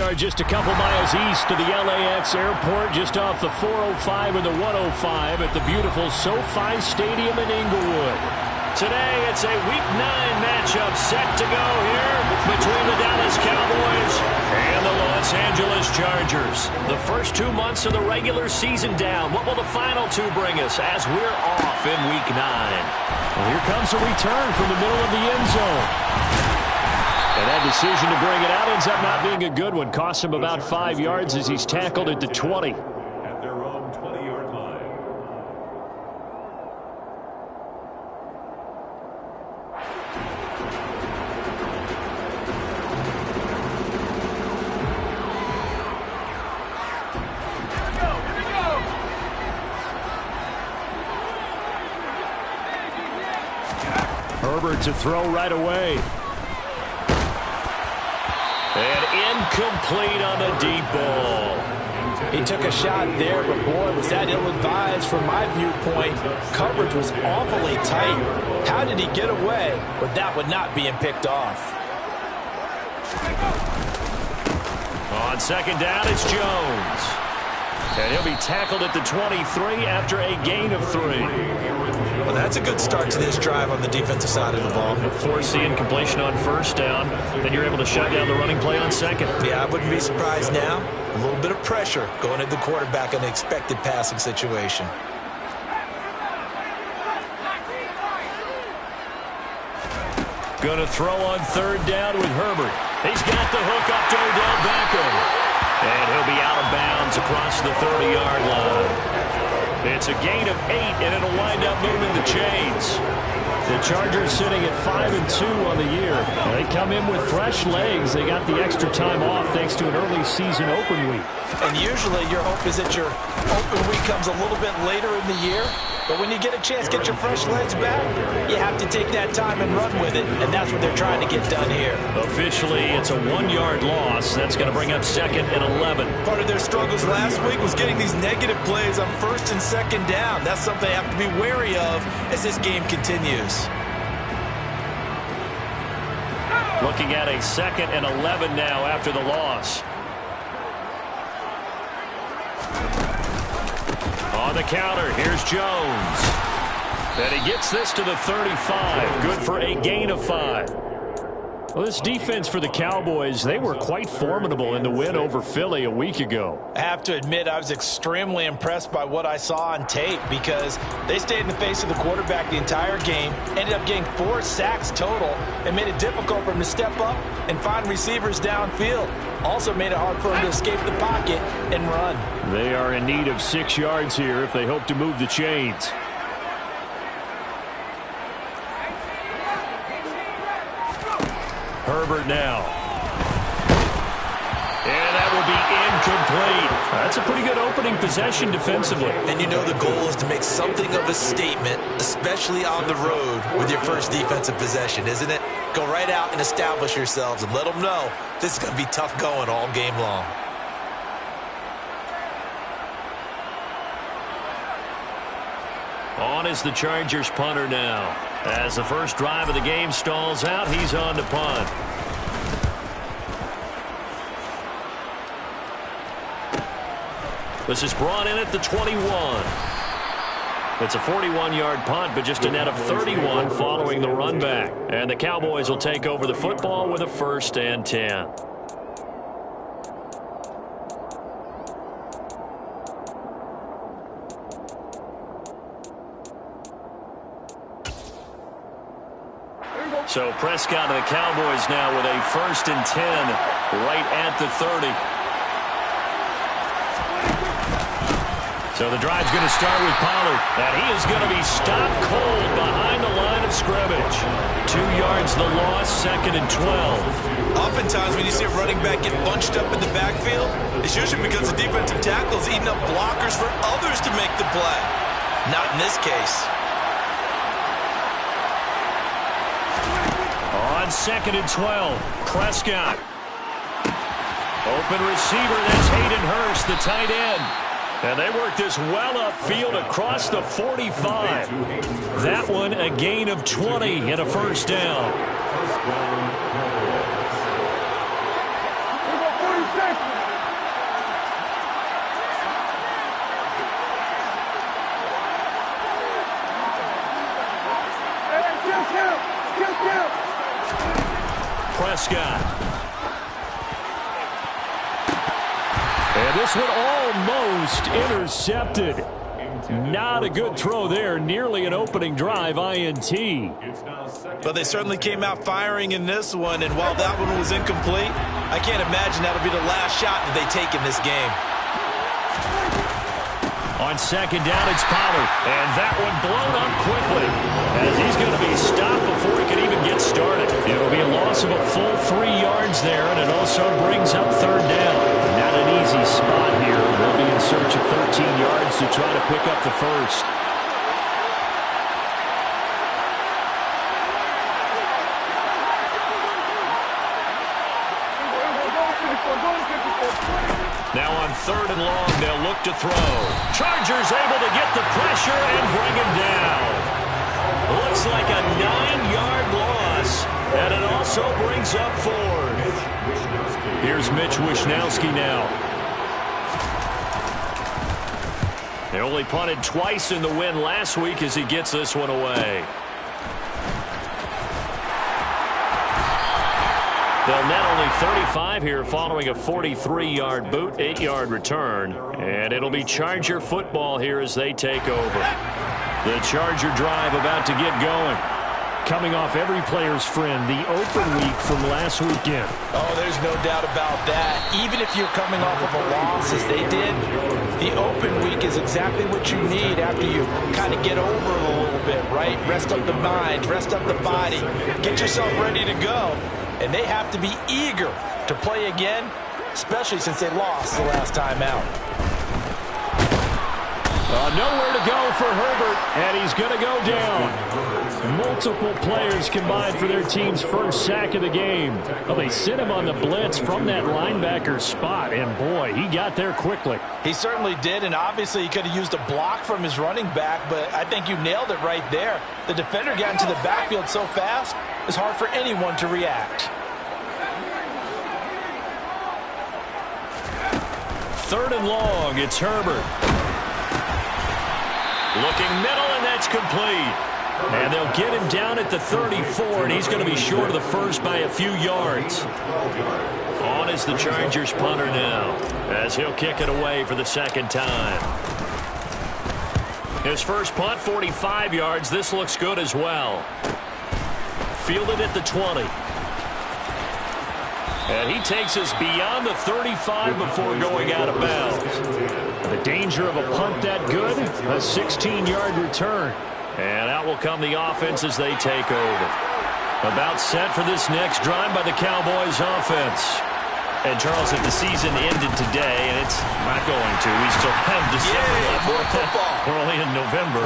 are just a couple miles east of the LAX airport, just off the 405 and the 105 at the beautiful SoFi Stadium in Inglewood. Today, it's a Week 9 matchup set to go here between the Dallas Cowboys and the Los Angeles Chargers. The first 2 months of the regular season down. What will the final two bring us as we're off in Week 9? Well, here comes a return from the middle of the end zone. And that decision to bring it out ends up not being a good one. Costs him about 5 yards as he's tackled at the 20. At their own 20-yard line. Herbert to throw right away. And incomplete on the deep ball. He took a shot there, but boy, was that ill-advised from my viewpoint. Coverage was awfully tight. How did he get away with that one not being picked off? On second down, it's Jones. And he'll be tackled at the 23 after a gain of 3. Well, that's a good start to this drive on the defensive side of the ball. Force the incompletion on first down. Then you're able to shut down the running play on second. Yeah, I wouldn't be surprised now. A little bit of pressure going at the quarterback in an expected passing situation. Going to throw on third down with Herbert. He's got the hook up to Odell Beckham. And he'll be out of bounds across the 30-yard line. It's a gain of 8, and it'll wind up moving the chains. The Chargers sitting at 5-2 on the year. They come in with fresh legs. They got the extra time off thanks to an early season open week. And usually your hope is that your open week comes a little bit later in the year. But when you get a chance to get your fresh legs back, you have to take that time and run with it. And that's what they're trying to get done here. Officially, it's a 1-yard loss. That's going to bring up second and 11. Part of their struggles last week was getting these negative plays on first and second down. That's something they have to be wary of as this game continues. Looking at a second and 11 now after the loss. On the counter, here's Jones. And he gets this to the 35. Good for a gain of 5. Well, this defense for the Cowboys, they were quite formidable in the win over Philly a week ago. I have to admit, I was extremely impressed by what I saw on tape because they stayed in the face of the quarterback the entire game, ended up getting 4 sacks total, and made it difficult for him to step up and find receivers downfield. Also made it hard for him to escape the pocket and run. They are in need of 6 yards here if they hope to move the chains. Herbert now. And that will be incomplete. That's a pretty good opening possession defensively. And you know the goal is to make something of a statement, especially on the road with your first defensive possession, isn't it? Go right out and establish yourselves and let them know this is going to be tough going all game long. On is the Chargers punter now. As the first drive of the game stalls out, he's on to punt. This is brought in at the 21. It's a 41-yard punt, but just a net of 31 following the run back. And the Cowboys will take over the football with a 1st and 10. So Prescott and the Cowboys now with a 1st and 10 right at the 30. So the drive's going to start with Pollard. And he is going to be stopped cold behind the line of scrimmage. 2 yards the loss, 2nd and 12. Oftentimes when you see a running back get bunched up in the backfield, it's usually because the defensive tackle is eating up blockers for others to make the play. Not in this case. On 2nd and 12, Prescott. Open receiver, that's Hayden Hurst, the tight end. And they work this well upfield across the 45. That one a gain of 20 and a 1st down. Prescott. And this one almost intercepted. Not a good throw there. Nearly an opening drive INT. But they certainly came out firing in this one, and while that one was incomplete, I can't imagine that'll be the last shot that they take in this game. On second down, it's Pollard. And that one blown up quickly, as he's going to be stopped before he can even get started. It'll be a loss of a full 3 yards there, and it also brings up third down. Not an easy spot here. They'll be in search of 13 yards to try to pick up the first. Now on third and long, they'll look to throw. Chargers able to get the pressure and bring him down. Looks like a 9-yard loss, and it also brings up fourth. Here's Mitch Wishnowsky now. They only punted twice in the win last week as he gets this one away. They'll net only 35 here following a 43-yard boot, 8-yard return. And it'll be Charger football here as they take over. The Charger drive about to get going. Coming off every player's friend, the open week from last weekend. Oh, there's no doubt about that. Even if you're coming off of a loss as they did, the open week is exactly what you need after you kind of get over it a little bit, right? Rest up the mind, rest up the body, get yourself ready to go. And they have to be eager to play again, especially since they lost the last time out. Nowhere to go for Herbert, and he's going to go down. Multiple players combined for their team's first sack of the game. Well, they sent him on the blitz from that linebacker spot, and boy, he got there quickly. He certainly did, and obviously he could have used a block from his running back, but I think you nailed it right there. The defender got into the backfield so fast, it's hard for anyone to react. Third and long, it's Herbert. Looking middle, and that's complete. And they'll get him down at the 34, and he's going to be short of the first by a few yards. On is the Chargers punter now, as he'll kick it away for the second time. His first punt, 45 yards. This looks good as well. Fielded at the 20. And he takes us beyond the 35 before going out of bounds. The danger of a punt that good, a 16-yard return. And out will come the offense as they take over. About set for this next drive by the Cowboys offense. And, Charles, if the season ended today, and it's not going to, we still have December left. More football. We're only in November.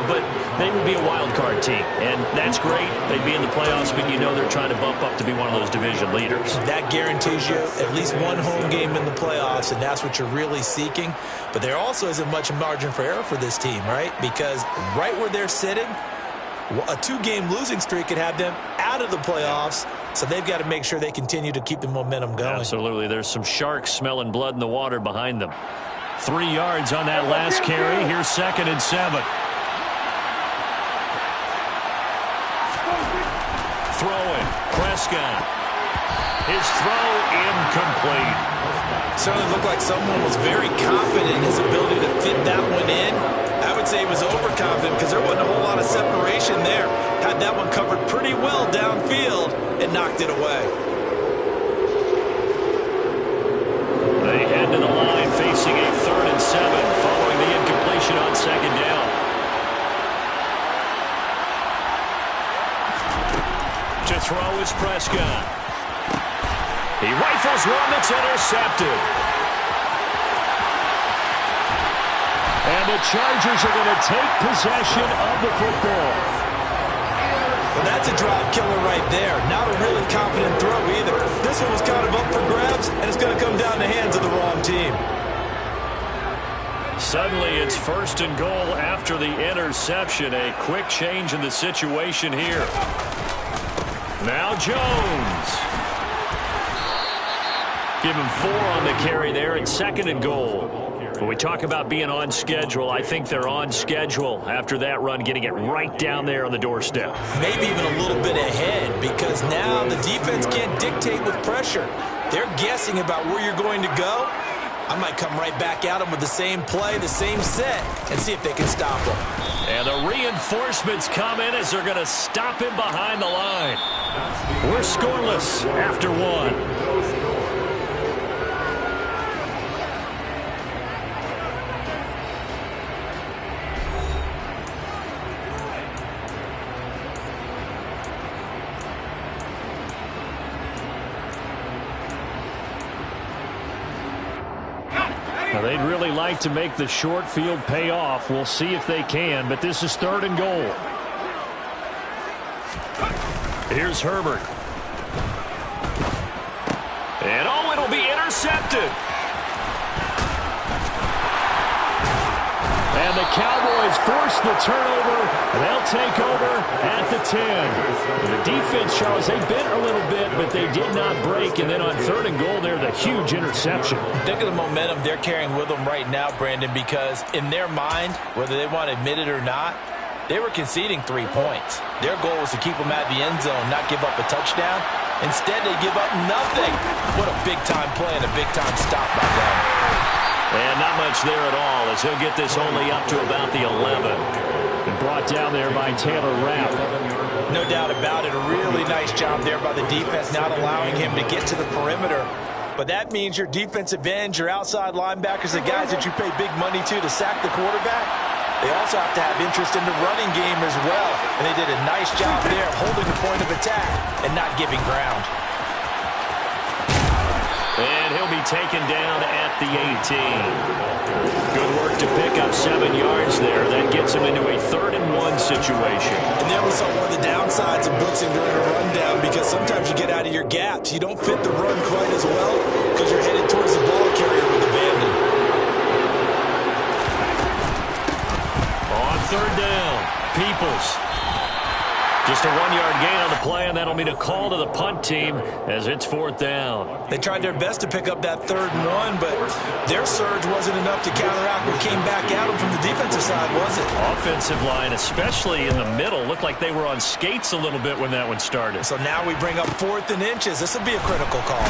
But they would be a wild card team. And that's great. They'd be in the playoffs, but you know they're trying to bump up to be one of those division leaders. That guarantees you at least one home game in the playoffs, and that's what you're really seeking. But there also isn't much margin for error for this team, right? Because right where they're sitting, a 2-game losing streak could have them out of the playoffs, so they've got to make sure they continue to keep the momentum going. Absolutely. There's some sharks smelling blood in the water behind them. 3 yards on that last carry. Here's 2nd and 7. Throwing. Prescott. His throw incomplete. Certainly looked like someone was very confident in his ability to fit that one in. I would say he was overconfident because there wasn't a whole lot of separation there. Had that one covered pretty well downfield and knocked it away. They head to the line facing a 3rd and 7 following the incompletion on 2nd down. To throw is Prescott. He rifles one that's intercepted. And the Chargers are going to take possession of the football. Well, that's a drop killer right there. Not a really confident throw either. This one was kind of up for grabs, and it's going to come down the hands of the wrong team. Suddenly, it's 1st and goal after the interception. A quick change in the situation here. Now Jones. Give him 4 on the carry there, and 2nd and goal. When we talk about being on schedule, I think they're on schedule after that run, getting it right down there on the doorstep. Maybe even a little bit ahead, because now the defense can't dictate with pressure. They're guessing about where you're going to go. I might come right back at them with the same play, the same set, and see if they can stop them. And the reinforcements come in as they're going to stop him behind the line. We're scoreless after one. Now, they'd really like to make the short field pay off. We'll see if they can, but this is 3rd and goal. Here's Herbert. And oh, it'll be intercepted. And the Cowboys force the turnover, and they'll take over at the 10. And the defense, Charles, they bent a little bit, but they did not break. And then on 3rd and goal, there's a huge interception. Think of the momentum they're carrying with them right now, Brandon, because in their mind, whether they want to admit it or not, they were conceding 3 points. Their goal was to keep them out of the end zone, not give up a touchdown. Instead, they give up nothing. What a big-time play and a big-time stop by them. And not much there at all, as he'll get this only up to about the 11. And brought down there by Taylor Rapp. No doubt about it. A really nice job there by the defense, not allowing him to get to the perimeter. But that means your defensive ends, your outside linebackers, the guys that you pay big money to sack the quarterback, they also have to have interest in the running game as well. And they did a nice job there holding the point of attack and not giving ground. And he'll be taken down at the 18. Good work to pick up 7 yards there. That gets him into a 3rd and 1 situation. And there we saw one of the downsides of blitzing during a rundown, because sometimes you get out of your gaps. You don't fit the run quite as well because you're headed towards the ball carrier with abandon. On 3rd down, Peoples. Just a 1-yard gain on the play, and that'll mean a call to the punt team as it's 4th down. They tried their best to pick up that 3rd and 1, but their surge wasn't enough to counteract what came back at them from the defensive side, was it? Offensive line, especially in the middle, looked like they were on skates a little bit when that one started. So now we bring up 4th and inches. This will be a critical call.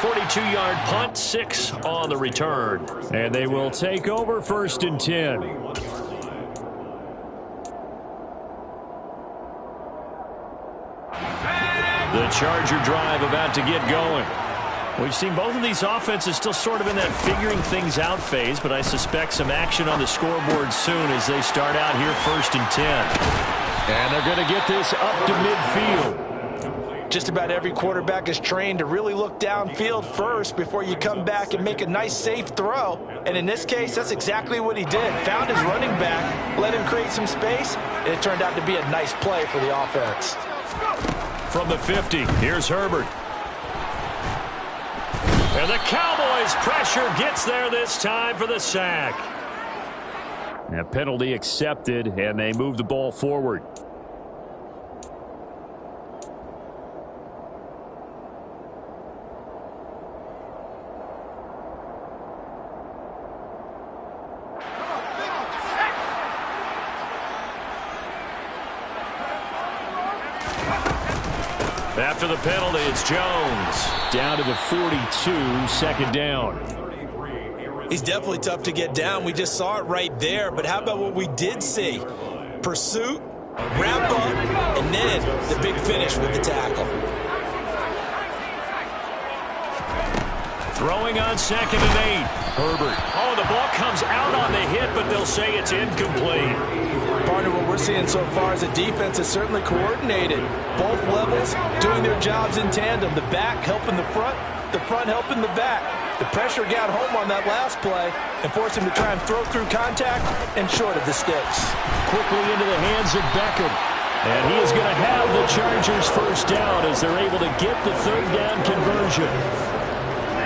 42-yard punt, 6 on the return. And they will take over 1st and 10. The Charger drive about to get going. We've seen both of these offenses still sort of in that figuring things out phase, but I suspect some action on the scoreboard soon as they start out here 1st and 10. And they're going to get this up to midfield. Just about every quarterback is trained to really look downfield first before you come back and make a nice, safe throw. And in this case, that's exactly what he did. Found his running back, let him create some space, and it turned out to be a nice play for the offense. From the 50, here's Herbert. And the Cowboys' pressure gets there this time for the sack. A penalty accepted, and they move the ball forward. After the penalty, it's Jones. Down to the 42, 2nd down. He's definitely tough to get down. We just saw it right there. But how about what we did see? Pursuit, wrap up, and then the big finish with the tackle. Throwing on 2nd and 8. Herbert. Oh, the ball comes out on the hit, but they'll say it's incomplete. Partner, what we're seeing so far is the defense is certainly coordinated. Both levels doing their jobs in tandem. The back helping the front helping the back. The pressure got home on that last play and forced him to try and throw through contact and short of the sticks. Quickly into the hands of Beckham. And he is going to have the Chargers 1st down as they're able to get the 3rd down conversion.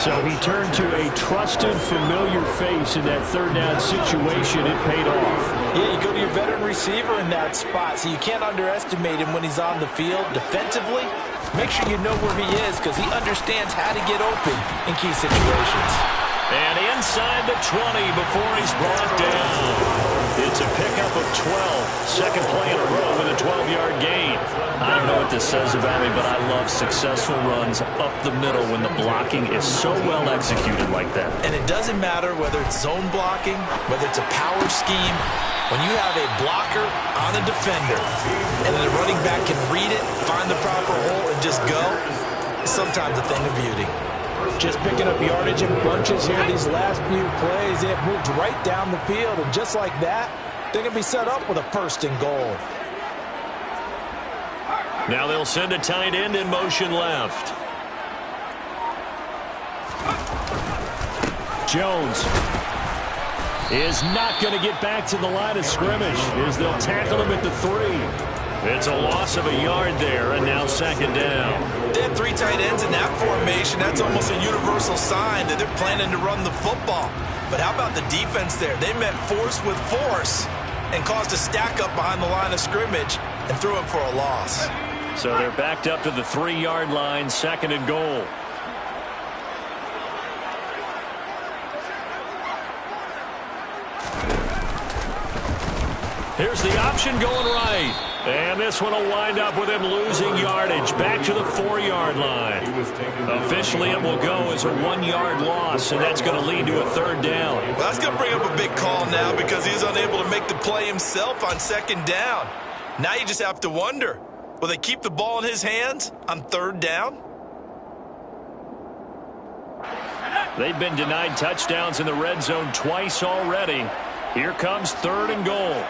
So he turned to a trusted, familiar face in that 3rd down situation. It paid off. Yeah, you go to your veteran receiver in that spot, so you can't underestimate him when he's on the field defensively. Make sure you know where he is because he understands how to get open in key situations. And inside the 20 before he's brought down. It's a pickup of 12. Second play in a row with a 12-yard gain. I don't know what this says about me, but I love successful runs up the middle when the blocking is so well executed like that. And it doesn't matter whether it's zone blocking, whether it's a power scheme. When you have a blocker on a defender and then the running back can read it, find the proper hole, and just go, it's sometimes a thing of beauty. Just picking up yardage in bunches here these last few plays. They have moved right down the field, and just like that, they're going to be set up with a 1st and goal. Now they'll send a tight end in motion left. Jones is not going to get back to the line of scrimmage as they'll tackle him at the 3. It's a loss of a yard there, and now 2nd down. They have 3 tight ends in that formation. That's almost a universal sign that they're planning to run the football. But how about the defense there? They met force with force and caused a stack up behind the line of scrimmage and threw him for a loss. So they're backed up to the 3-yard line, 2nd and goal. Here's the option going right. And this one will wind up with him losing yardage back to the 4-yard line. Officially, it will go as a 1-yard loss, and that's going to lead to a 3rd down. Well, that's going to bring up a big call now because he's unable to make the play himself on 2nd down. Now you just have to wonder, will they keep the ball in his hands on 3rd down? They've been denied touchdowns in the red zone twice already. Here comes 3rd and goal.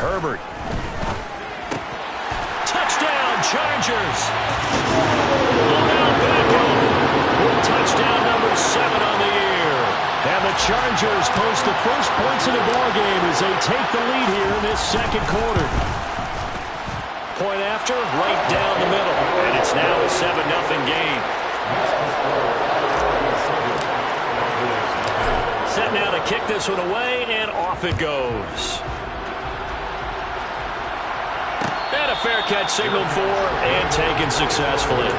Herbert. Touchdown, Chargers. Odell Beckham with touchdown number 7 on the year. And the Chargers post the first points in the ballgame as they take the lead here in this 2nd quarter. Point after, right down the middle. And it's now a 7-0 game. Set now to kick this one away, and off it goes. And a fair catch signaled for and taken successfully.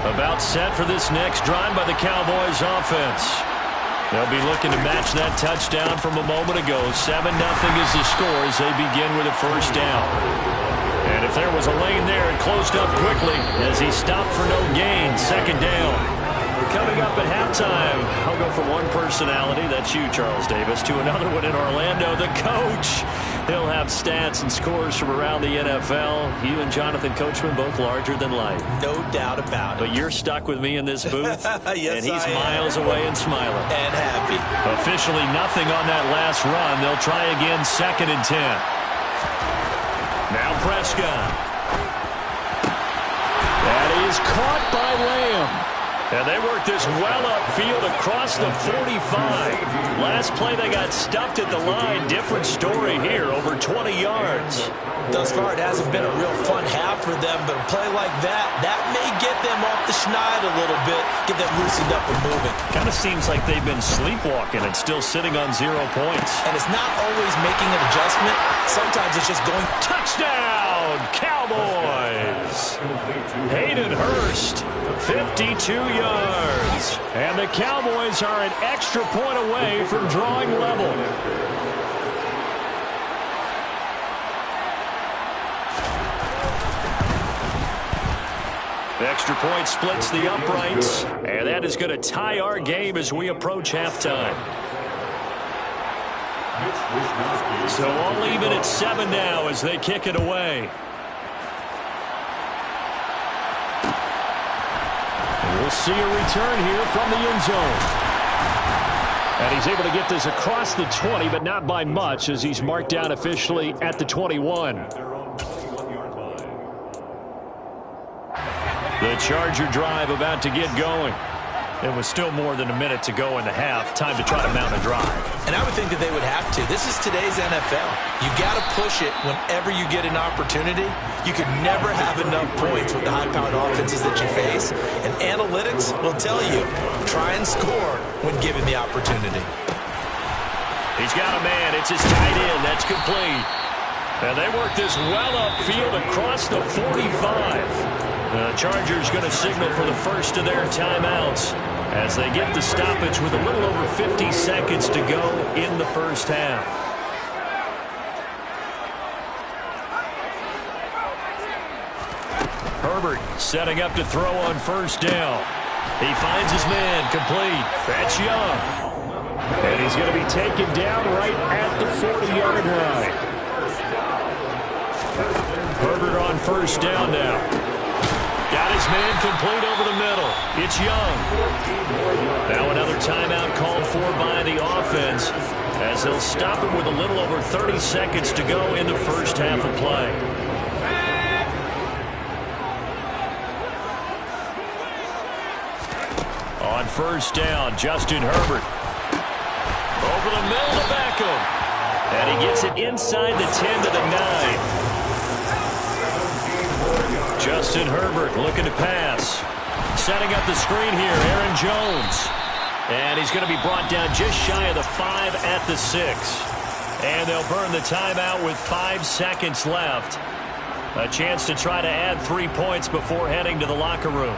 About set for this next drive by the Cowboys offense. They'll be looking to match that touchdown from a moment ago. 7-0 is the score as they begin with a 1st down. And if there was a lane there, it closed up quickly as he stopped for no gain. 2nd down. Coming up at halftime, I'll go from one personality, that's you, Charles Davis, to another one in Orlando, the coach. He'll have stats and scores from around the NFL. You and Jonathan Coachman both larger than life. No doubt about it. But you're stuck with me in this booth, yes, and he's miles away and smiling. And happy. Officially nothing on that last run. They'll try again, 2nd and 10. Now Prescott. That is caught by Lamb. And they worked this well upfield across the 45. Last play they got stuffed at the line. Different story here, over 20 yards. Thus far, it hasn't been a real fun half for them, but a play like that may get them off the schneid a little bit, get them loosened up and moving. Kind of seems like they've been sleepwalking and still sitting on 0 points. And it's not always making an adjustment. Sometimes it's just going. Touchdown, Cowboys! Hayden Hurst, 52 yards. And the Cowboys are an extra point away from drawing level. The extra point splits the uprights, and that is going to tie our game as we approach halftime. So all even at 7 now as they kick it away. And we'll see a return here from the end zone. And he's able to get this across the 20, but not by much as he's marked down officially at the 21. The Charger drive about to get going. It was still more than a minute to go in the half. Time to try to mount a drive. And I would think that they would have to. This is today's NFL. You got to push it whenever you get an opportunity. You can never have enough points with the high-powered offenses that you face. And analytics will tell you, try and score when given the opportunity. He's got a man. It's his tight end. That's complete. And they work this well upfield across the 45. The Chargers going to signal for the first of their timeouts as they get the stoppage with a little over 50 seconds to go in the first half. Herbert setting up to throw on first down. He finds his man, complete. That's Young. And he's going to be taken down right at the 40-yard line. Herbert on first down now. Got his man complete over the middle. It's Young. Now another timeout called for by the offense as they'll stop him with a little over 30 seconds to go in the first half of play. On first down, Justin Herbert. Over the middle to Beckham. And he gets it inside the 10 to the 9. Justin Herbert looking to pass. Setting up the screen here, Aaron Jones. And he's going to be brought down just shy of the 5 at the 6. And they'll burn the timeout with 5 seconds left. A chance to try to add 3 points before heading to the locker room.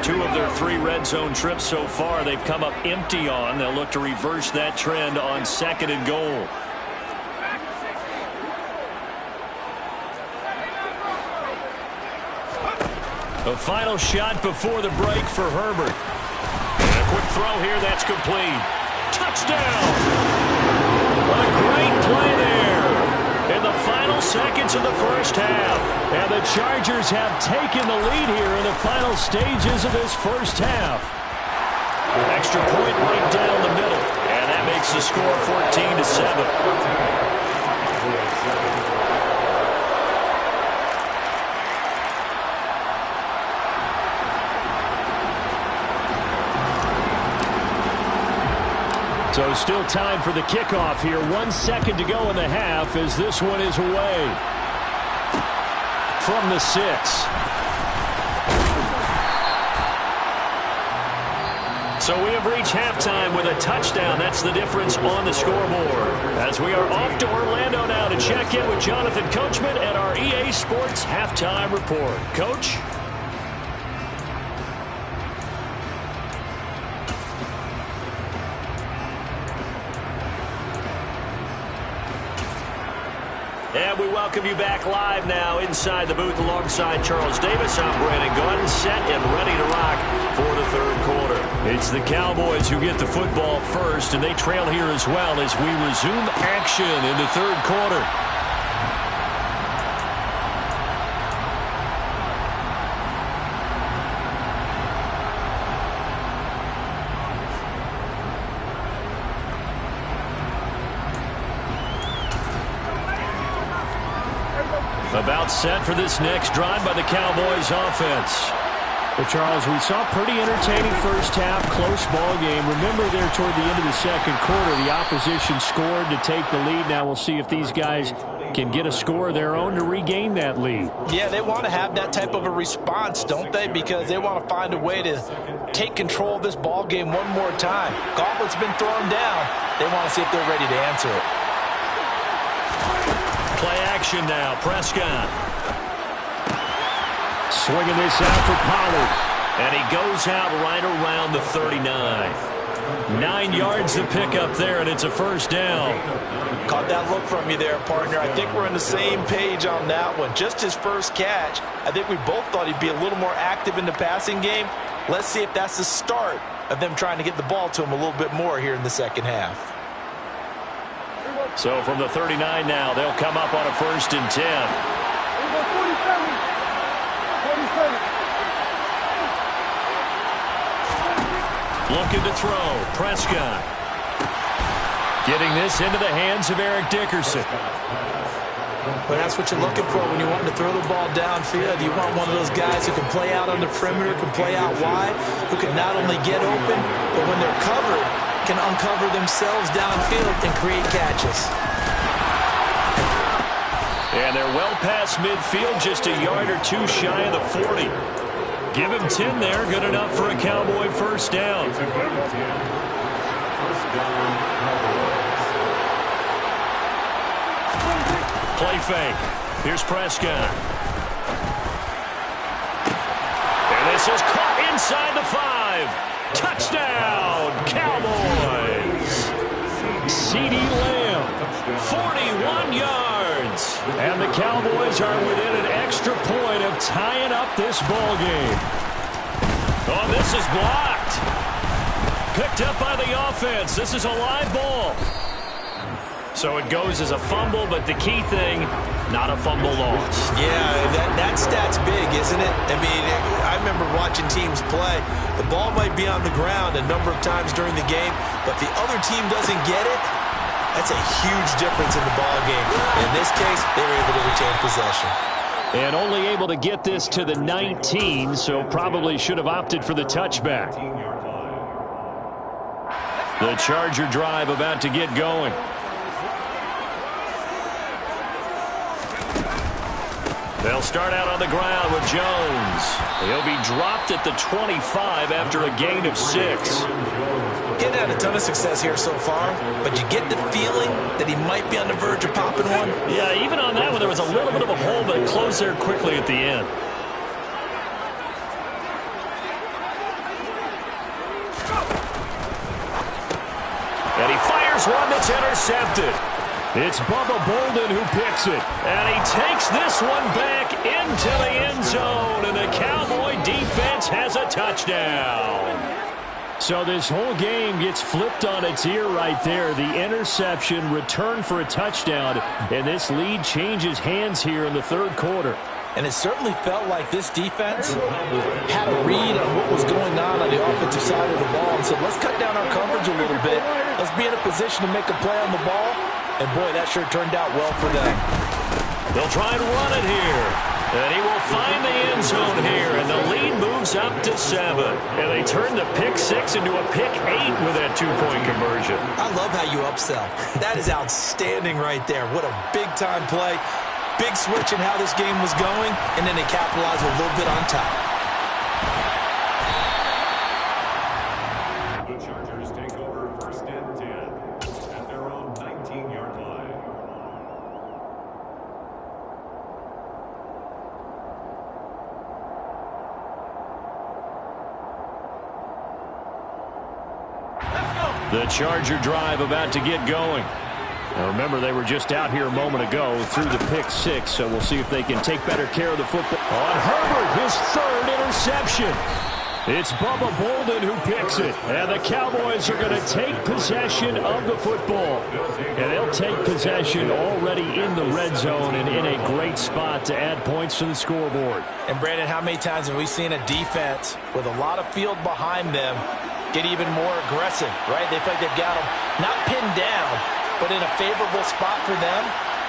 Two of their 3 red zone trips so far they've come up empty on. They'll look to reverse that trend on 2nd and goal. A final shot before the break for Herbert. And a quick throw here, that's complete. Touchdown! What a great play there in the final seconds of the first half. And the Chargers have taken the lead here in the final stages of this first half. Extra point right down the middle. And that makes the score 14-7. So still time for the kickoff here. 1 second to go in the half as this one is away from the 6. So we have reached halftime with a touchdown. That's the difference on the scoreboard. As we are off to Orlando now to check in with Jonathan Coachman at our EA Sports Halftime Report. Coach? And we welcome you back live now inside the booth alongside Charles Davis. I'm Brandon Gordon, set and ready to rock for the third quarter. It's the Cowboys who get the football first, and they trail here as well as we resume action in the third quarter. About set for this next drive by the Cowboys offense. Well, Charles, we saw a pretty entertaining first half, close ball game. Remember there toward the end of the second quarter, the opposition scored to take the lead. Now we'll see if these guys can get a score of their own to regain that lead. Yeah, they want to have that type of a response, don't they? Because they want to find a way to take control of this ball game one more time. Gauntlet's been thrown down. They want to see if they're ready to answer it. Play action now. Prescott. Swinging this out for Pollard. And he goes out right around the 39. 9 yards to pick up there, and it's a first down. Caught that look from you there, partner. I think we're on the same page on that one. Just his first catch. I think we both thought he'd be a little more active in the passing game. Let's see if that's the start of them trying to get the ball to him a little bit more here in the second half. So from the 39 now, they'll come up on a 1st and 10. Looking to throw. Prescott. Getting this into the hands of Eric Dickerson. Well, that's what you're looking for when you want to throw the ball downfield. You want one of those guys who can play out on the perimeter, can play out wide, who can not only get open, but when they're covered, can uncover themselves downfield and create catches. And they're well past midfield, just a yard or two shy of the 40. Give him 10 there, good enough for a Cowboy first down. Play fake. Here's Prescott. And this is caught inside the 5. Touchdown, Cowboys. CeeDee Lamb, 41 yards. And the Cowboys are within an extra point of tying up this ball game. Oh, this is blocked. Picked up by the offense. This is a live ball. So it goes as a fumble, but the key thing, not a fumble loss. Yeah, that stat's big, isn't it? I mean, I remember watching teams play. The ball might be on the ground a number of times during the game, but if the other team doesn't get it, that's a huge difference in the ball game. In this case, they were able to retain possession. And only able to get this to the 19, so probably should have opted for the touchback. The Charger drive about to get going. They'll start out on the ground with Jones. He'll be dropped at the 25 after a gain of 6. Getting had a ton of success here so far, but you get the feeling that he might be on the verge of popping one. Yeah, even on that one, there was a little bit of a hole, but it closed there quickly at the end. And he fires one that's intercepted. It's Bubba Bolden who picks it. And he takes this one back into the end zone. And the Cowboy defense has a touchdown. So this whole game gets flipped on its ear right there. The interception, return for a touchdown. And this lead changes hands here in the third quarter. And it certainly felt like this defense had a read on what was going on the offensive side of the ball and said, let's cut down our coverage a little bit. Let's be in a position to make a play on the ball. And, boy, that sure turned out well for them. They'll try and run it here. And he will find the end zone here. And the lead moves up to 7. And they turn the pick 6 into a pick 8 with that two-point conversion. I love how you upsell. That is outstanding right there. What a big-time play. Big switch in how this game was going. And then they capitalized a little bit on top. The Chargers take over first and 10 at their own 19-yard line. The Charger drive about to get going. Now remember, they were just out here a moment ago through the pick 6, so we'll see if they can take better care of the football. On Herbert, his third interception. It's Bubba Bolden who picks it, and the Cowboys are going to take possession of the football. And they'll take possession already in the red zone and in a great spot to add points to the scoreboard. And, Brandon, how many times have we seen a defense with a lot of field behind them get even more aggressive, right? They feel like they've got them not pinned down, but in a favorable spot for them,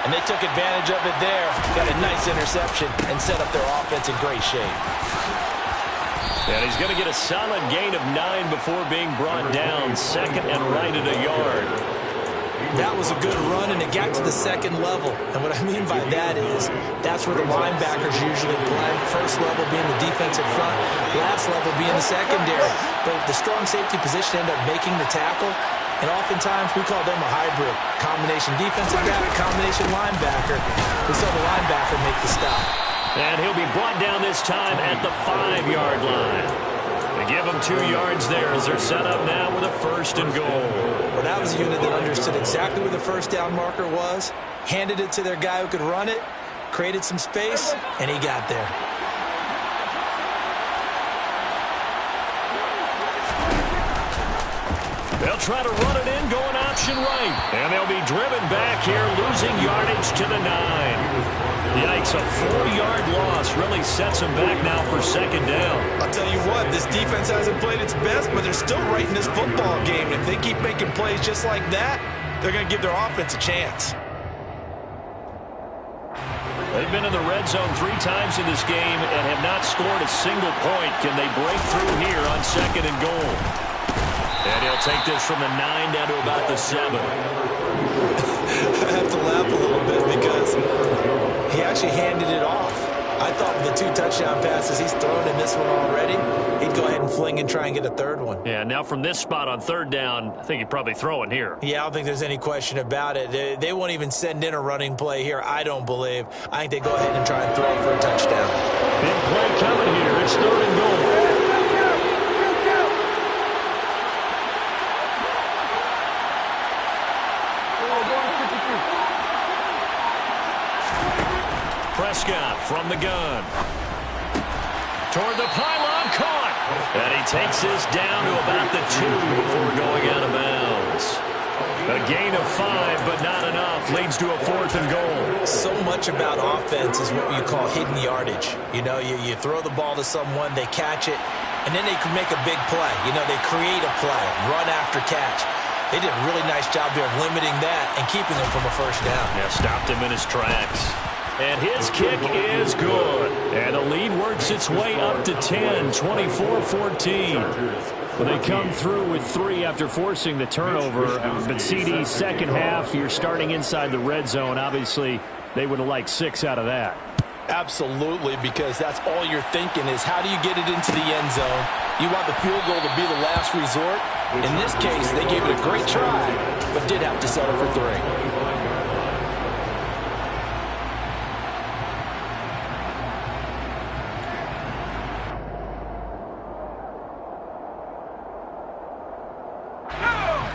and they took advantage of it there. Got a nice interception and set up their offense in great shape. And he's going to get a solid gain of 9 before being brought down, second and right at a yard. That was a good run, and it got to the second level. And what I mean by that is that's where the linebackers usually play. First level being the defensive front, last level being the secondary. But the strong safety position ended up making the tackle. And oftentimes we call them a hybrid. Combination defensive back, combination linebacker. We saw the linebacker make the stop. And he'll be brought down this time at the 5-yard line. They give him 2 yards there as they're set up now with a first and goal. Well, that was a unit that understood exactly where the first down marker was, handed it to their guy who could run it, created some space, and he got there. They'll try to run it in, going option right. And they'll be driven back here, losing yardage to the 9. Yikes, a 4-yard loss really sets them back now for second down. I'll tell you what, this defense hasn't played its best, but they're still right in this football game. If they keep making plays just like that, they're going to give their offense a chance. They've been in the red zone 3 times in this game and have not scored a single point. Can they break through here on 2nd and goal? And he'll take this from the 9 down to about the 7. I have to laugh a little bit because he actually handed it off. I thought with the 2 touchdown passes he's thrown in this one already, he'd go ahead and fling and try and get a 3rd one. Yeah, now from this spot on 3rd down, I think he'd probably throw it here. Yeah, I don't think there's any question about it. They won't even send in a running play here, I don't believe. I think they go ahead and try and throw it for a touchdown. Big play coming here. It's 3rd and goal. Prescott from the gun. Toward the pylon, caught. And he takes this down to about the 2 before going out of bounds. A gain of 5, but not enough. Leads to a 4th and goal. So much about offense is what you call hidden yardage. You know, you throw the ball to someone, they catch it, and then they can make a big play. You know, they create a play, run after catch. They did a really nice job there of limiting that and keeping him from a 1st down. Yeah, stopped him in his tracks. And his kick is good. And the lead works its way up to 10, 24-14. Well, they come through with 3 after forcing the turnover. But CD, 2nd half, you're starting inside the red zone. Obviously, they would have liked 6 out of that. Absolutely, because that's all you're thinking is how do you get it into the end zone? You want the field goal to be the last resort. In this case, they gave it a great try, but did have to settle for 3.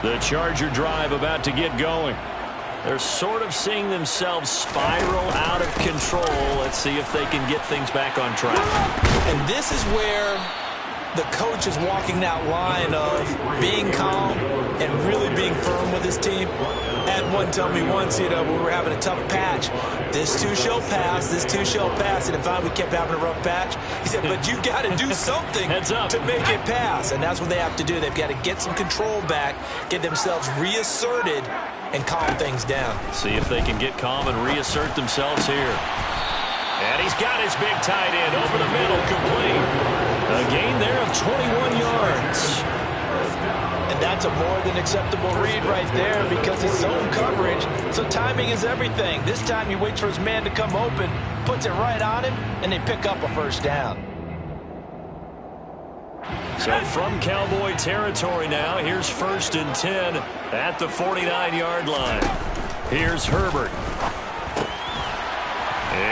The Charger drive about to get going. They're sort of seeing themselves spiral out of control. Let's see if they can get things back on track. And this is where the coach is walking that line of being calm and really being firm with his team. Had one tell me once, you know, we were having a tough patch. This too shall pass, this too shall pass. And if we kept having a rough patch, he said, but you got to do something to make it pass. And that's what they have to do. They've got to get some control back, get themselves reasserted, and calm things down. See if they can get calm and reassert themselves here. And he's got his big tight end over the middle, complete. A gain there of 21 yards. And that's a more than acceptable read right there because it's zone coverage, so timing is everything. This time he waits for his man to come open, puts it right on him, and they pick up a 1st down. So from Cowboy territory now, here's 1st and 10 at the 49-yard line. Here's Herbert.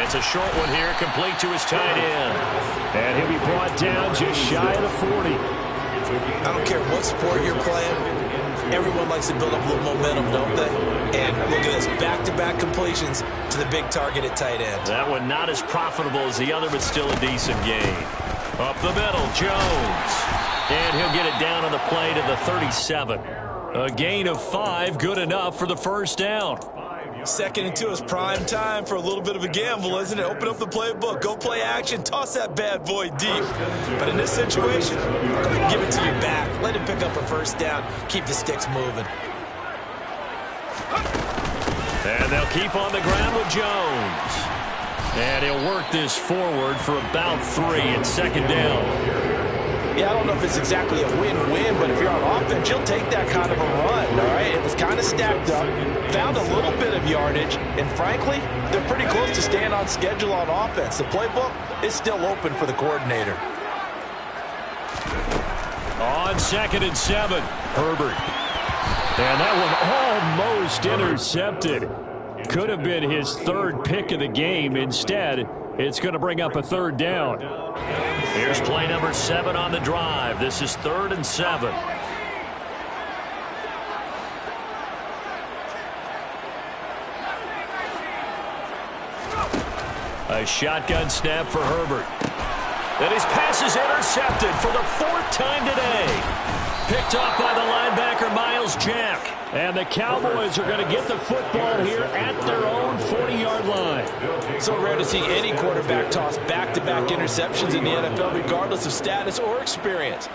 It's a short one here, complete to his tight end. And he'll be brought down just shy of the 40. I don't care what sport you're playing, everyone likes to build up a little momentum, don't they? And look at this, back-to-back completions to the big target at tight end. That one not as profitable as the other, but still a decent gain. Up the middle, Jones. And he'll get it down on the play to the 37. A gain of 5, good enough for the 1st down. 2nd and 2 is prime time for a little bit of a gamble, isn't it? Open up the playbook, go play action, toss that bad boy deep. But in this situation, go ahead and give it to your back. Let him pick up a 1st down, keep the sticks moving. And they'll keep on the ground with Jones. And he'll work this forward for about 3 and 2nd down. Yeah, I don't know if it's exactly a win-win, but if you're on offense, you'll take that kind of a run, all right? It was kind of stacked up, found a little bit of yardage, and frankly, they're pretty close to staying on schedule on offense. The playbook is still open for the coordinator. On 2nd and 7, Herbert. And that one almost intercepted. Could have been his 3rd pick of the game. Instead, it's going to bring up a 3rd down. Here's play number 7 on the drive. This is 3rd and 7. A shotgun snap for Herbert. And his pass is intercepted for the 4th time today. Picked off by the linebacker, Miles Jack. And the Cowboys are going to get the football here at their own 40-yard line. So rare to see any quarterback toss back-to-back interceptions in the NFL, regardless of status or experience.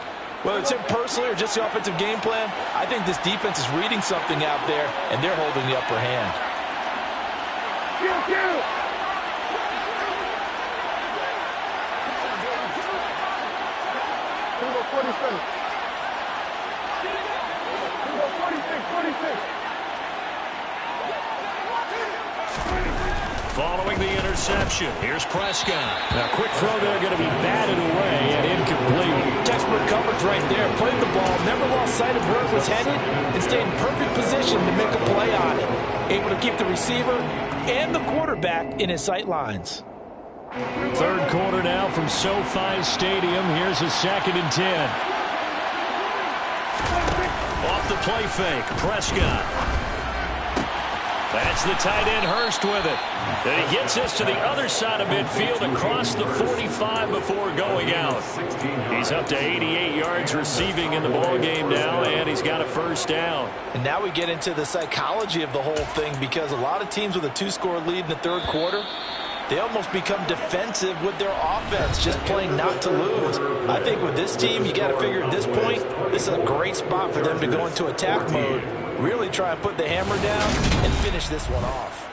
Whether it's him personally or just the offensive game plan, I think this defense is reading something out there, and they're holding the upper hand. Following the interception, here's Prescott. Now, quick throw there, going to be batted away and incomplete. Textbook coverage right there. Played the ball, never lost sight of where it was headed, and stayed in perfect position to make a play on it. Able to keep the receiver and the quarterback in his sight lines. Third quarter now from SoFi Stadium. Here's a 2nd and 10. Off the play fake, Prescott. That's the tight end, Hurst, with it. And he gets this to the other side of midfield across the 45 before going out. He's up to 88 yards receiving in the ballgame now, and he's got a first down. And now we get into the psychology of the whole thing, because a lot of teams with a 2-score lead in the third quarter, they almost become defensive with their offense, just playing not to lose. I think with this team, you got to figure at this point, this is a great spot for them to go into attack mode, really try and put the hammer down and finish this one off.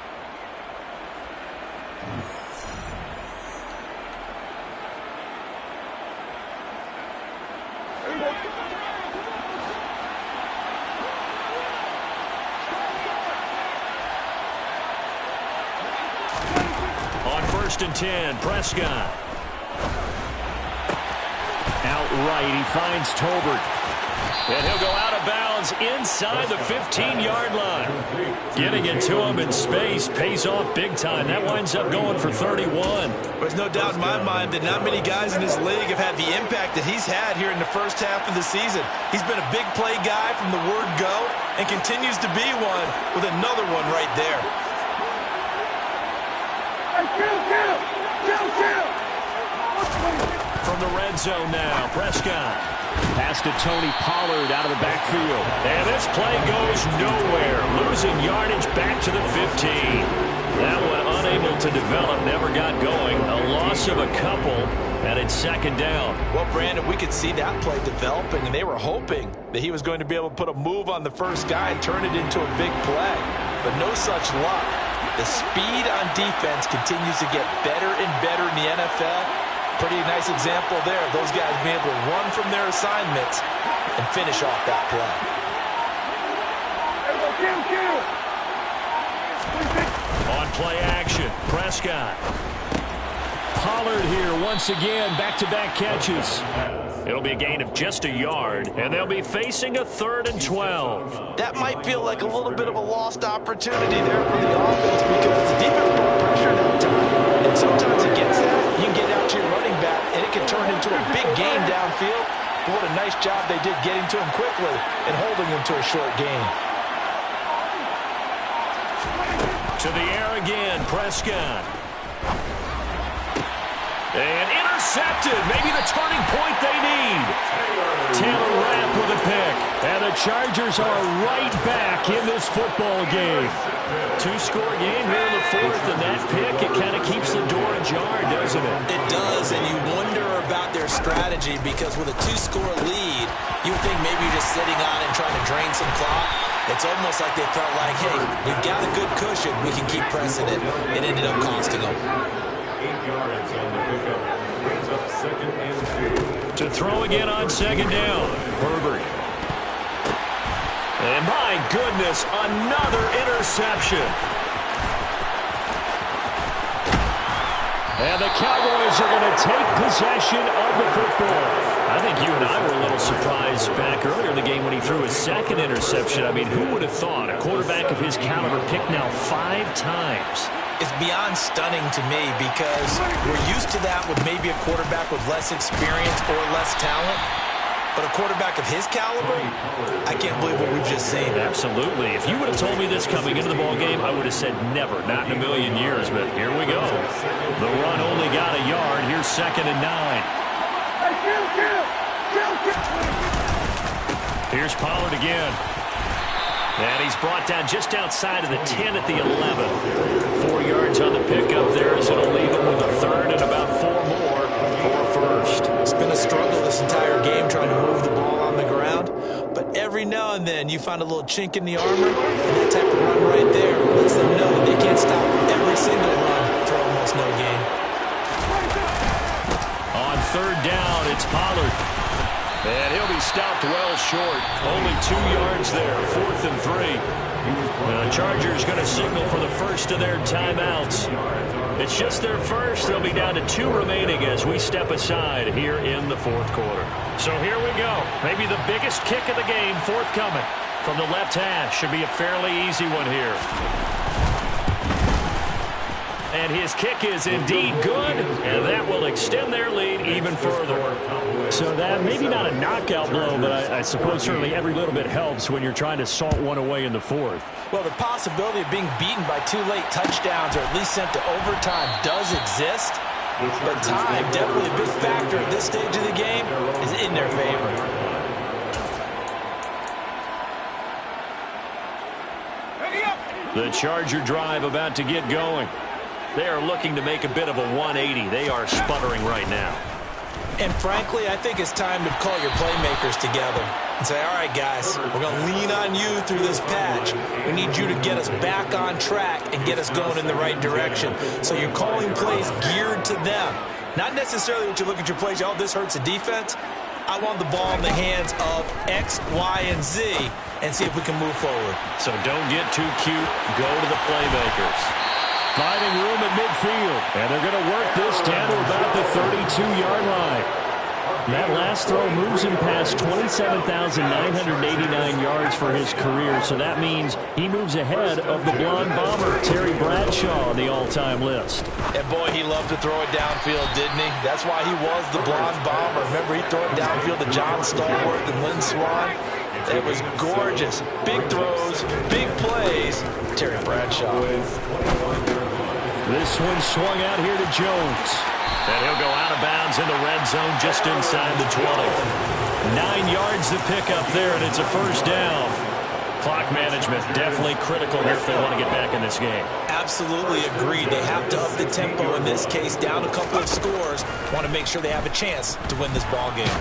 On 1st and 10, Prescott. Outright, he finds Tolbert. And he'll go out of bounds inside the 15-yard line. Getting it to him in space pays off big time. That winds up going for 31. There's no doubt in my mind that not many guys in this league have had the impact that he's had here in the first half of the season. He's been a big play guy from the word go and continues to be one with another one right there. From the red zone now, Prescott. Pass to Tony Pollard out of the backfield. And this play goes nowhere. Losing yardage back to the 15. That one unable to develop, never got going. A loss of a couple, and it's 2nd down. Well, Brandon, we could see that play developing, and they were hoping that he was going to be able to put a move on the first guy and turn it into a big play. But no such luck. The speed on defense continues to get better and better in the NFL. Pretty nice example there of those guys being able to run from their assignments and finish off that play. On play action, Prescott. Pollard here once again, back-to-back catches. It'll be a gain of just a yard, and they'll be facing a 3rd and 12. That might feel like a little bit of a lost opportunity there for the offense, because the defense put pressure that time. And sometimes against that, you can get out to your running back, and it can turn into a big gain downfield. But what a nice job they did getting to him quickly and holding him to a short gain. To the air again, Prescott. And intercepted. Maybe the turning point they need. Taylor Rapp with a pick. And the Chargers are right back in this football game. 2-score game here in the 4th, and that pick, it kind of keeps the door ajar, doesn't it? It does, and you wonder about their strategy, because with a 2-score lead, you would think maybe you're just sitting on it and trying to drain some clock. It's almost like they felt like, hey, we've got a good cushion, we can keep pressing it. It ended up costing them. 8 yards on the pickup. Brings up 2nd and 2. To throw again on 2nd down, Herbert. And my goodness, another interception. And the Cowboys are going to take possession of the football. I think you and I were a little surprised back earlier in the game when he threw his 2nd interception. I mean, who would have thought a quarterback of his caliber picked now 5 times? It's beyond stunning to me, because we're used to that with maybe a quarterback with less experience or less talent. But a quarterback of his caliber, I can't believe what we've just seen. Absolutely. If you would have told me this coming into the ballgame, I would have said never, not in a million years. But here we go. The run only got a yard. Here's 2nd and 9. Here's Pollard again. And he's brought down just outside of the 10 at the 11. 4 yards on the pickup there, so it'll leave him with a 3rd and about 4 more for a 1st. It's been a struggle this entire game trying to move the ball on the ground. But every now and then you find a little chink in the armor, and that type of run right there lets them know they can't stop every single run for almost no gain. On 3rd down, it's Pollard. And stopped well short. Only 2 yards there, 4th and 3. The Chargers going to signal for the first of their timeouts. It's just their first. They'll be down to 2 remaining as we step aside here in the 4th quarter. So here we go. Maybe the biggest kick of the game forthcoming from the left hash. Should be a fairly easy one here. And his kick is indeed good, and that will extend their lead even further. So that maybe not a knockout blow, but I suppose certainly every little bit helps when you're trying to salt one away in the 4th. Well, the possibility of being beaten by 2 late touchdowns or at least sent to overtime does exist, but time, definitely a big factor at this stage of the game, is in their favor. The Charger drive about to get going. They are looking to make a bit of a 180. They are sputtering right now. And frankly, I think it's time to call your playmakers together and say, all right, guys, we're going to lean on you through this patch. We need you to get us back on track and get us going in the right direction. So you're calling plays geared to them. Not necessarily what you look at your plays, oh, this hurts the defense. I want the ball in the hands of X, Y, and Z and see if we can move forward. So don't get too cute. Go to the playmakers. Finding room at midfield. And they're going to work this down to about the 32-yard line. That last throw moves him past 27,989 yards for his career. So that means he moves ahead of the blonde bomber, Terry Bradshaw, on the all-time list. And boy, he loved to throw it downfield, didn't he? That's why he was the blonde bomber. Remember, he threw it downfield to John Stallworth and Lynn Swann? It was gorgeous. Big throws, big plays. Terry Bradshaw. This one swung out here to Jones. And he'll go out of bounds in the red zone just inside the 20. 9 yards to pick up there, and it's a first down. Clock management definitely critical here if they want to get back in this game. Absolutely agreed. They have to up the tempo in this case, down a couple of scores. Want to make sure they have a chance to win this ball game.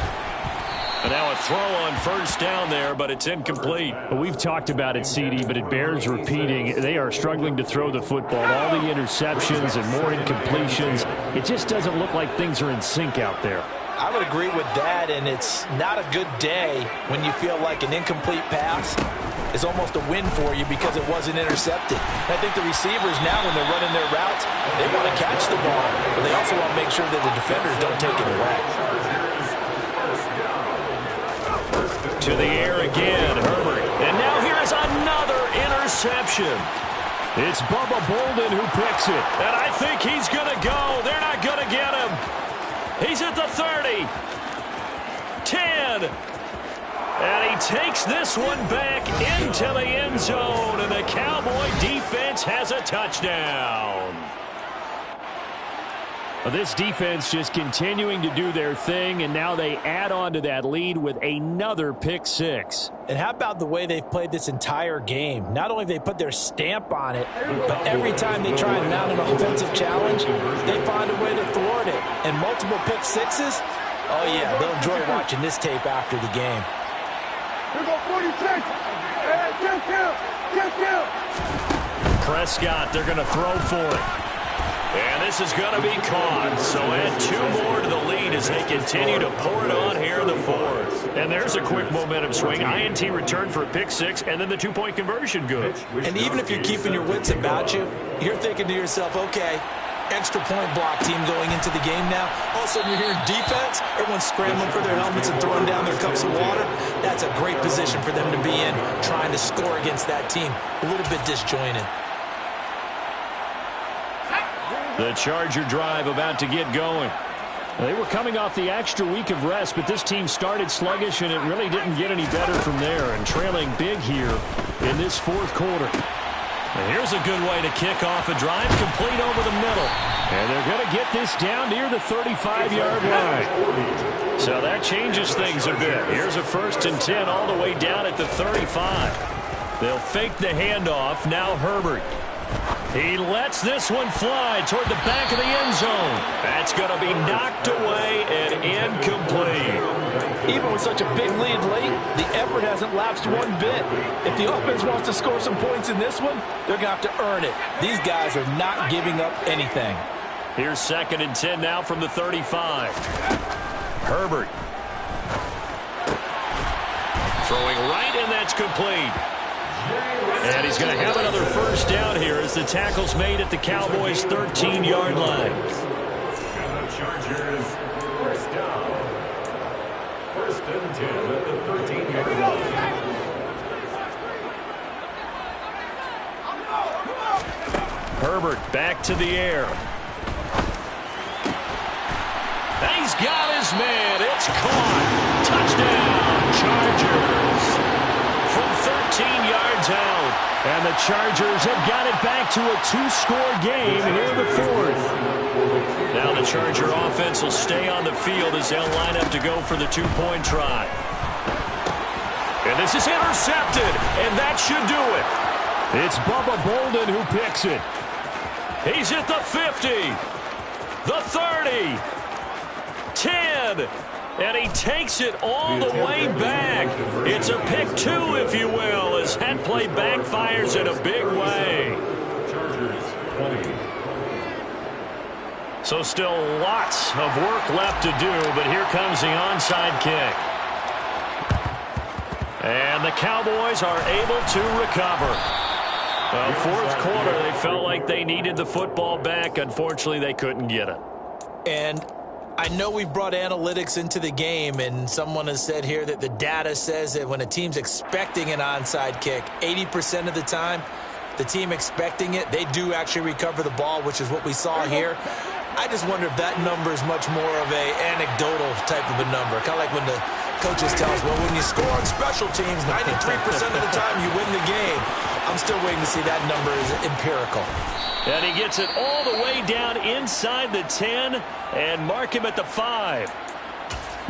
And now a throw on first down there, but it's incomplete. We've talked about it, CD, but it bears repeating. They are struggling to throw the football. All the interceptions and more incompletions. It just doesn't look like things are in sync out there. I would agree with that, and it's not a good day when you feel like an incomplete pass is almost a win for you because it wasn't intercepted. I think the receivers now, when they're running their routes, they want to catch the ball, but they also want to make sure that the defenders don't take it away. To the air again, Herbert. And now here is another interception. It's Bubba Bolden who picks it. And I think he's going to go. They're not going to get him. He's at the 30. 10. And he takes this one back into the end zone. And the Cowboy defense has a touchdown. This defense just continuing to do their thing, and now they add on to that lead with another pick six. And how about the way they've played this entire game? Not only have they put their stamp on it, but every time they try and mount an offensive challenge, they find a way to thwart it. And multiple pick sixes, oh yeah, they'll enjoy watching this tape after the game. Here go 46. Just count. Prescott, they're going to throw for it. And this is going to be caught. So add 2 more to the lead as they continue to pour it on here in the 4th. And there's a quick momentum swing. INT return for a pick 6, and then the 2-point conversion good. And even if you're keeping your wits about you, you're thinking to yourself, okay, extra point block team going into the game now. All of a sudden you're hearing defense. Everyone's scrambling for their helmets and throwing down their cups of water. That's a great position for them to be in, trying to score against that team. A little bit disjointed. The Charger drive about to get going. They were coming off the extra week of rest, but this team started sluggish, and it really didn't get any better from there, and trailing big here in this 4th quarter. And here's a good way to kick off a drive, complete over the middle. And they're going to get this down near the 35-yard line. So that changes things a bit. Here's a 1st and 10 all the way down at the 35. They'll fake the handoff. Now Herbert. He lets this one fly toward the back of the end zone. That's going to be knocked away and incomplete. Even with such a big lead late, the effort hasn't lapsed one bit. If the offense wants to score some points in this one, they're going to have to earn it. These guys are not giving up anything. Here's 2nd and 10 now from the 35. Herbert. Throwing right, and that's complete. And he's going to have another first down here as the tackle's made at the Cowboys' 13-yard line. And the Chargers, first down. First and 10 at the 13-yard line. Herbert back to the air. He's got his man. It's caught. Touchdown, Chargers. From 13 yards out. And the Chargers have got it back to a two-score game here in the fourth. Now the Charger offense will stay on the field as they'll line up to go for the two-point try. And this is intercepted, and that should do it. It's Bubba Bolden who picks it. He's at the 50, the 30, 10, and he takes it all the way back. It's a pick two, if you will, as that play backfires in a big way. Chargers 20. So still lots of work left to do, but here comes the onside kick. And the Cowboys are able to recover. Well, fourth quarter, they felt like they needed the football back. Unfortunately, they couldn't get it. And I know we brought analytics into the game, and someone has said here that the data says that when a team's expecting an onside kick, 80% of the time, the team expecting it, they do actually recover the ball, which is what we saw here. I just wonder if that number is much more of a anecdotal type of a number. Kind of like when the coaches tell us, well, when you score on special teams, 93% of the time you win the game. I'm still waiting to see that number is empirical. And he gets it all the way down inside the 10 and mark him at the 5.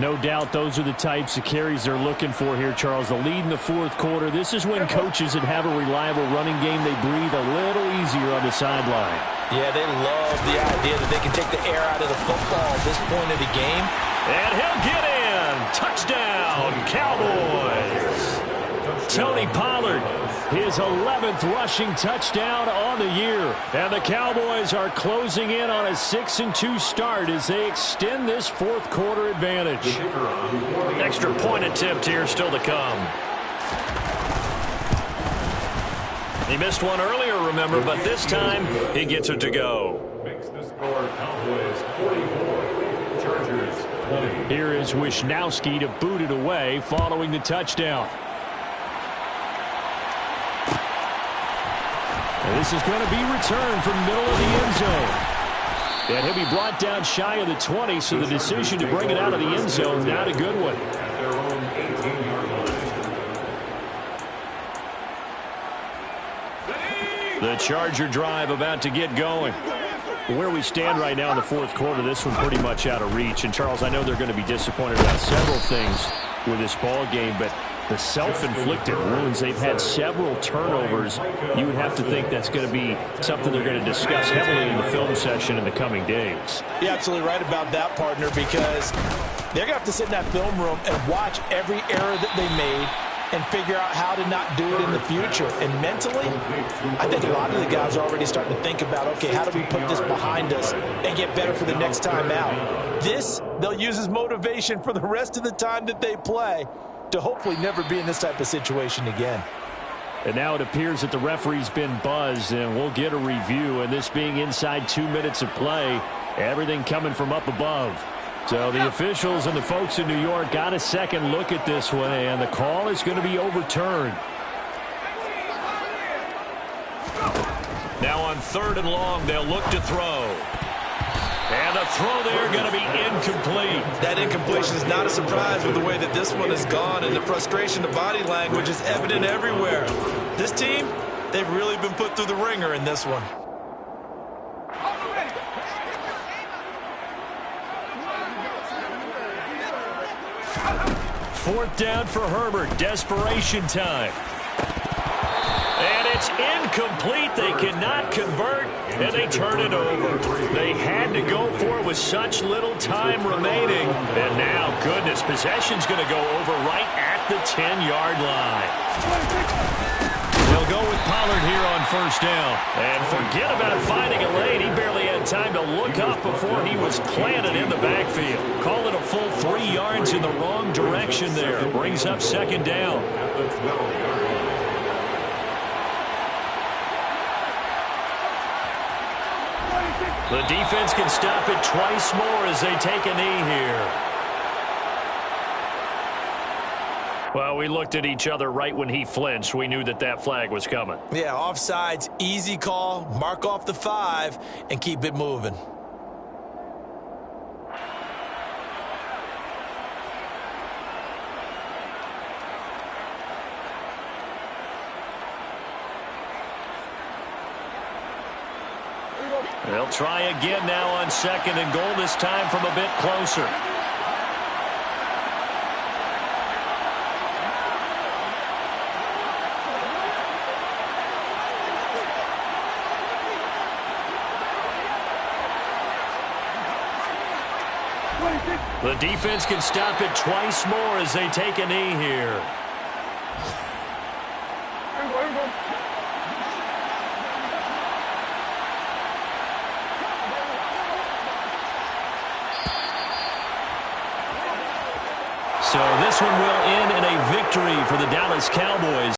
No doubt those are the types of carries they're looking for here, Charles. The lead in the fourth quarter. This is when coaches that have a reliable running game, they breathe a little easier on the sideline. Yeah, they love the idea that they can take the air out of the football at this point of the game. And he'll get in. Touchdown, Cowboys. Tony Pollard, his 11th rushing touchdown on the year. And the Cowboys are closing in on a 6-2 start as they extend this fourth quarter advantage. Extra point attempt here still to come. He missed one earlier, remember, but this time he gets it to go. Makes the score Cowboys 44, Chargers 20. Here is Wisnowski to boot it away following the touchdown. And this is going to be returned from the middle of the end zone. And he'll be brought down shy of the 20, so the decision to bring it out of the end zone, not a good one. At their own 18-yard line. The Charger drive about to get going. Where we stand right now in the fourth quarter, this one pretty much out of reach. And, Charles, I know they're going to be disappointed about several things with this ball game, but the self-inflicted wounds, they've had several turnovers. You would have to think that's going to be something they're going to discuss heavily in the film session in the coming days. You're absolutely right about that, partner, because they're going to have to sit in that film room and watch every error that they made and figure out how to not do it in the future. And mentally, I think a lot of the guys are already starting to think about, okay, how do we put this behind us and get better for the next time out? This, they'll use as motivation for the rest of the time that they play to hopefully never be in this type of situation again. And now it appears that the referee's been buzzed, and we'll get a review. And this being inside 2 minutes of play, everything coming from up above. So the officials and the folks in New York got a second look at this one, and the call is going to be overturned. Now on 3rd and long, they'll look to throw. And the throw there going to be incomplete. That incompletion is not a surprise with the way that this one has gone, and the frustration, the body language is evident everywhere. This team, they've really been put through the ringer in this one. Fourth down for Herbert. Desperation time. And it's incomplete. They cannot convert, and they turn it over. They had to go for it with such little time remaining. And now, goodness, possession's going to go over right at the 10-yard line. They'll go with Pollard here on first down. And forget about finding a lane. He barely had time to look up before he was planted in the backfield. Call it a full 3 yards in the wrong direction there. Brings up second down. At the 12-yard line. The defense can stop it twice more as they take a knee here. Well, we looked at each other right when he flinched. We knew that that flag was coming. Yeah, offsides, easy call. Mark off the 5 and keep it moving. They'll try again now on second and goal, this time from a bit closer. The defense can stop it twice more as they take a knee here. So this one will end in a victory for the Dallas Cowboys.